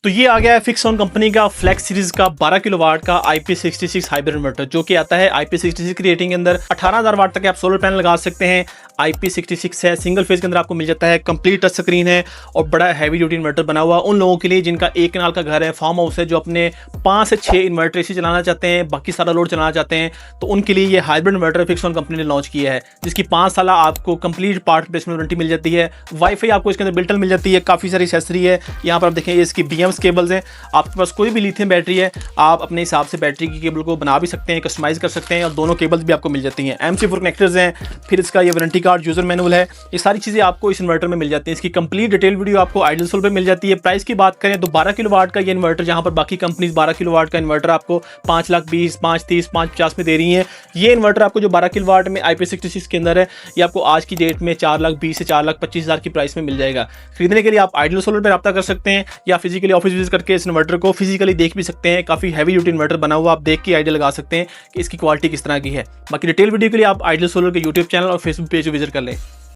तो ये आ गया है फिक्सॉन कंपनी का फ्लेक्स सीरीज का 12 किलोवाट का IP66 हाइब्रिड इन्वर्टर, जो कि आता है IP66 की रेटिंग के अंदर 18,000 वाट तक आप सोलर पैनल लगा सकते हैं। IP66 है, सिंगल फेज के अंदर आपको मिल जाता है, कंप्लीट टच स्क्रीन है और बड़ा हैवी ड्यूटी इन्वर्टर बना हुआ उन लोगों के लिए जिनका एक कनाल का घर है, फार्म हाउस है, जो अपने 5 से 6 इन्वर्टर इसी चलाना चाहते हैं, बाकी सारा लोड चलाना चाहते हैं। तो उनके लिए ये हाइब्रिड इन्वर्टर फिक्सॉन कंपनी ने लॉन्च किया है, जिसकी 5 साल आपको कंप्लीट पार्ट रिप्लेसमेंट वारंटी मिल जाती है। वाईफाई आपको इसके अंदर बिल्ट इन मिल जाती है, काफ़ी सारी एक्सेसरी है। यहाँ पर आप देखें, ये इसकी BMS केबल्स हैं। आपके पास कोई भी लिथियम बैटरी है, आप अपने हिसाब से बैटरी की केबल को बना भी सकते हैं, कस्टमाइज कर सकते हैं और दोनों केबल्स भी आपको मिल जाती हैं। MC4 कनेक्टर्स हैं, फिर इसका ये वारंटी कार्ड, यूजर मैनुअल है, ये सारी चीज़ें आपको इस इन्वर्टर में मिल जाती हैं। इसकी कंप्लीट डिटेल वीडियो आपको आइडियल सोल पे मिल जाती है। प्राइस की बात करें तो 12 किलोवाट का ये इन्वर्टर, जहाँ पर बाकी कंपनीज 12 किलोवाट का इन्वर्टर आपको 5,20,000, 5,30,000, 5,50,000 में दे रही हैं। ये इन्वर्टर आपको जो 12 किलोवाट में IP66 के अंदर है, ये आपको आज की डेट में 4,20,000 से 4,25,000 की प्राइस में मिल जाएगा। खरीदने के लिए आप आइडियल सोलर पर रब्ता कर सकते हैं या फिजिकली ऑफिस विजिट करके इस इन्वर्टर को फिजिकली देख भी सकते हैं। काफ़ी हैवी ड्यूटी इन्वर्टर बना हुआ, आप देख के आइडिया लगा सकते हैं कि इसकी क्वालिटी किस तरह की है। बाकी डिटेल वीडियो के लिए आप आइडियल सोलर के यूट्यूब चैनल और फेसबुक पेज विजिट कर लें।